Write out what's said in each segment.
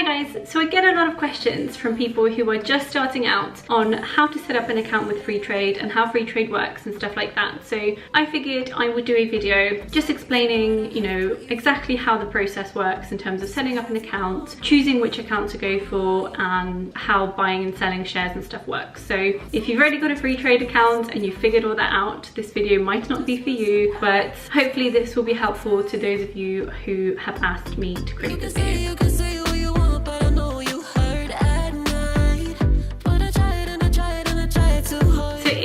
Hi guys, so I get a lot of questions from people who are just starting out on how to set up an account with Freetrade and how Freetrade works and stuff like that. So I figured I would do a video just explaining, exactly how the process works in terms of setting up an account, choosing which account to go for, and how buying and selling shares and stuff works. So if you've already got a Freetrade account and you've figured all that out, this video might not be for you, but hopefully this will be helpful to those of you who have asked me to create this video.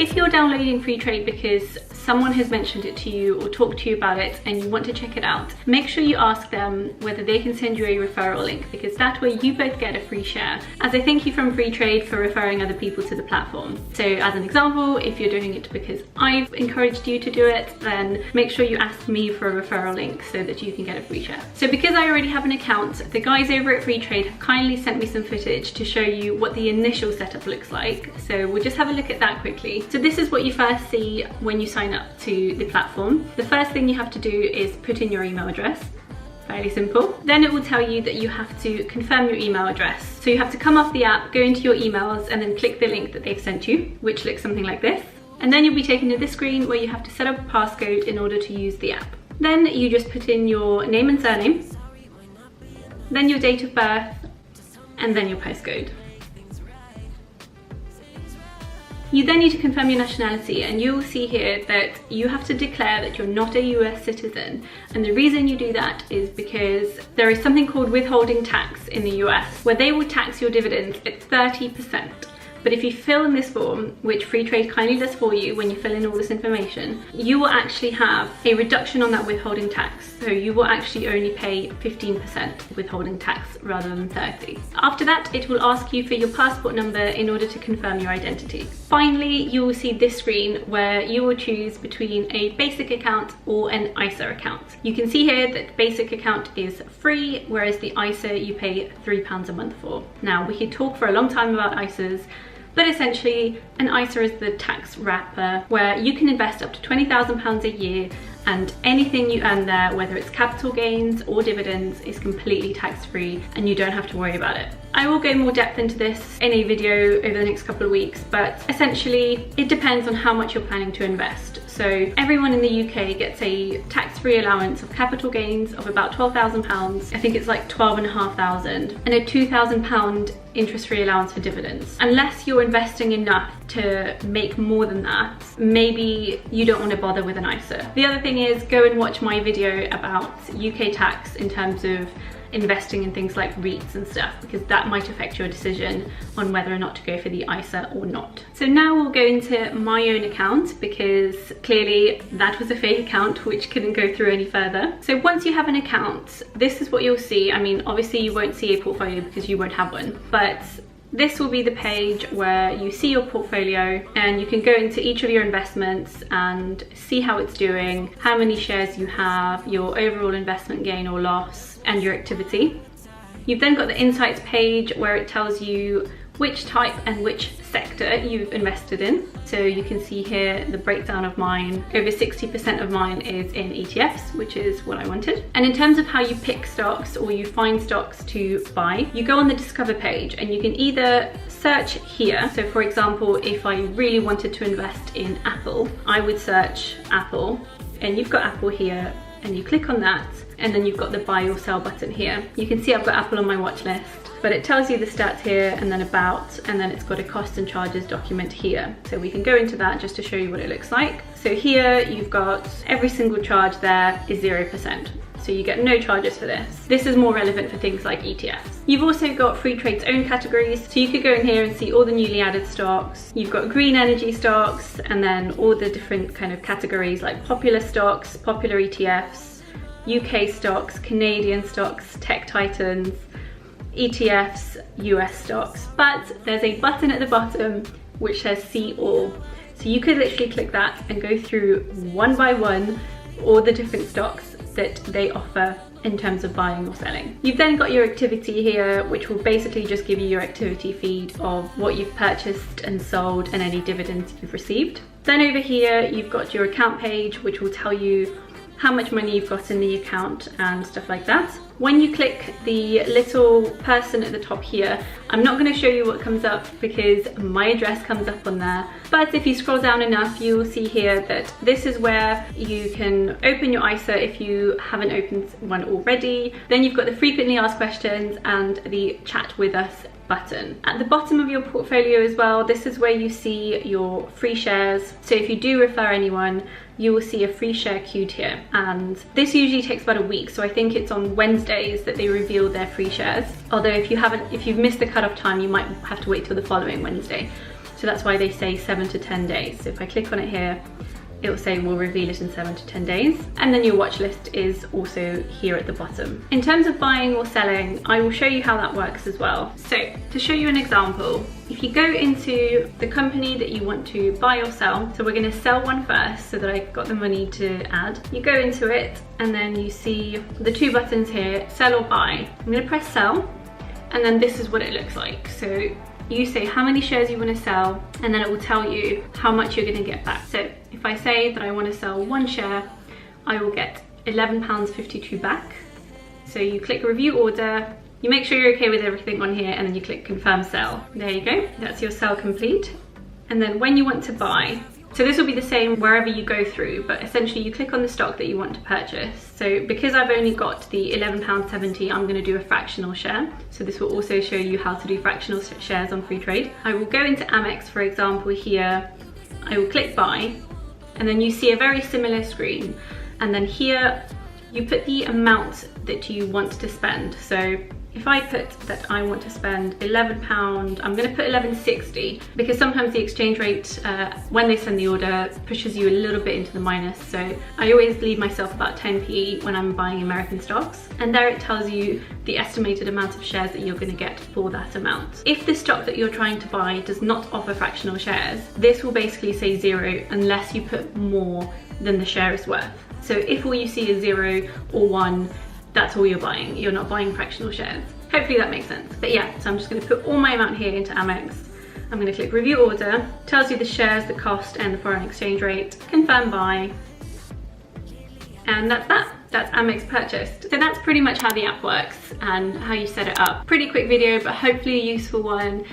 If you're downloading Freetrade because someone has mentioned it to you or talked to you about it and you want to check it out, make sure you ask them whether they can send you a referral link, because that way you both get a free share as a thank you from Freetrade for referring other people to the platform. So as an example, if you're doing it because I've encouraged you to do it, then make sure you ask me for a referral link so that you can get a free share. So because I already have an account, the guys over at Freetrade have kindly sent me some footage to show you what the initial setup looks like. So we'll just have a look at that quickly. So this is what you first see when you sign up to the platform. The first thing you have to do is put in your email address. Fairly simple. Then it will tell you that you have to confirm your email address. So you have to come off the app, go into your emails, and then click the link that they've sent you, which looks something like this. And then you'll be taken to this screen where you have to set up a passcode in order to use the app. Then you just put in your name and surname, then your date of birth, and then your postcode. You then need to confirm your nationality, and you will see here that you have to declare that you're not a US citizen. And the reason you do that is because there is something called withholding tax in the US, where they will tax your dividends at 30%. But if you fill in this form, which Freetrade kindly does for you when you fill in all this information, you will actually have a reduction on that withholding tax. So you will actually only pay 15% withholding tax rather than 30%. After that, it will ask you for your passport number in order to confirm your identity. Finally, you will see this screen where you will choose between a basic account or an ISA account. You can see here that the basic account is free, whereas the ISA you pay £3 a month for. Now, we could talk for a long time about ISAs, but essentially an ISA is the tax wrapper where you can invest up to £20,000 a year, and anything you earn there, whether it's capital gains or dividends, is completely tax-free and you don't have to worry about it. I will go more depth into this in a video over the next couple of weeks, but essentially it depends on how much you're planning to invest. So everyone in the UK gets a tax-free allowance of capital gains of about £12,000. I think it's like £12,500, and a £2,000 interest-free allowance for dividends. Unless you're investing enough to make more than that, maybe you don't want to bother with an ISA. The other thing is, go and watch my video about UK tax in terms of investing in things like REITs and stuff, because that might affect your decision on whether or not to go for the ISA or not. So now we'll go into my own account, because clearly that was a fake account which couldn't go through any further. So once you have an account, this is what you'll see. I mean, obviously you won't see a portfolio because you won't have one, but this will be the page where you see your portfolio, and you can go into each of your investments and see how it's doing, how many shares you have, your overall investment gain or loss, and your activity. You've then got the insights page where it tells you which type and which sector you've invested in. So you can see here the breakdown of mine. Over 60% of mine is in ETFs, which is what I wanted. And in terms of how you pick stocks or you find stocks to buy, you go on the Discover page and you can either search here. So for example, if I really wanted to invest in Apple, I would search Apple, and you've got Apple here, and you click on that, and then you've got the buy or sell button here. You can see I've got Apple on my watch list, but it tells you the stats here, and then about, and then it's got a cost and charges document here. So we can go into that just to show you what it looks like. So here you've got every single charge there is 0%. So you get no charges for this. This is more relevant for things like ETFs. You've also got Freetrade's own categories. So you could go in here and see all the newly added stocks. You've got green energy stocks, and then all the different kind of categories like popular stocks, popular ETFs, UK stocks, Canadian stocks, tech titans, ETFs, US stocks. But there's a button at the bottom which says see all. So you could literally click that and go through one by one all the different stocks that they offer in terms of buying or selling. You've then got your activity here, which will basically just give you your activity feed of what you've purchased and sold and any dividends you've received. Then over here, you've got your account page, which will tell you how much money you've got in the account and stuff like that. When you click the little person at the top here, I'm not going to show you what comes up because my address comes up on there, but if you scroll down enough, you will see here that this is where you can open your ISA if you haven't opened one already. Then you've got the frequently asked questions and the chat with us button. At the bottom of your portfolio as well, this is where you see your free shares. So if you do refer anyone, you will see a free share queued here, and this usually takes about a week, so I think it's on Wednesdays that they reveal their free shares. Although if you've missed the cutoff time, you might have to wait till the following Wednesday. So that's why they say 7 to 10 days. So if I click on it here, it will say we'll reveal it in 7 to 10 days. And then your watch list is also here at the bottom. In terms of buying or selling, I will show you how that works as well. So to show you an example, if you go into the company that you want to buy or sell, so we're going to sell one first so that I've got the money to add. You go into it and then you see the two buttons here, sell or buy. I'm going to press sell, and then this is what it looks like. So you say how many shares you want to sell, and then it will tell you how much you're going to get back. So if I say that I want to sell one share, I will get £11.52 back. So you click review order, you make sure you're okay with everything on here, and then you click confirm sell. There you go, that's your sell complete. And then when you want to buy, so this will be the same wherever you go through, but essentially you click on the stock that you want to purchase. So because I've only got the £11.70, I'm going to do a fractional share. So this will also show you how to do fractional shares on Freetrade. I will go into Amex, for example, here. I will click buy, and then you see a very similar screen. And then here you put the amount that you want to spend. So if I put that I want to spend £11, I'm going to put £11.60 because sometimes the exchange rate when they send the order pushes you a little bit into the minus. So I always leave myself about 10p when I'm buying American stocks. And there it tells you the estimated amount of shares that you're going to get for that amount. If the stock that you're trying to buy does not offer fractional shares, this will basically say 0 unless you put more than the share is worth. So if all you see is 0 or 1, that's all you're buying. You're not buying fractional shares. Hopefully that makes sense. But yeah, so I'm just going to put all my amount here into Amex. I'm going to click review order, tells you the shares, the cost, and the foreign exchange rate. Confirm buy. And that's that. That's Amex purchased. So that's pretty much how the app works and how you set it up. Pretty quick video, but hopefully a useful one.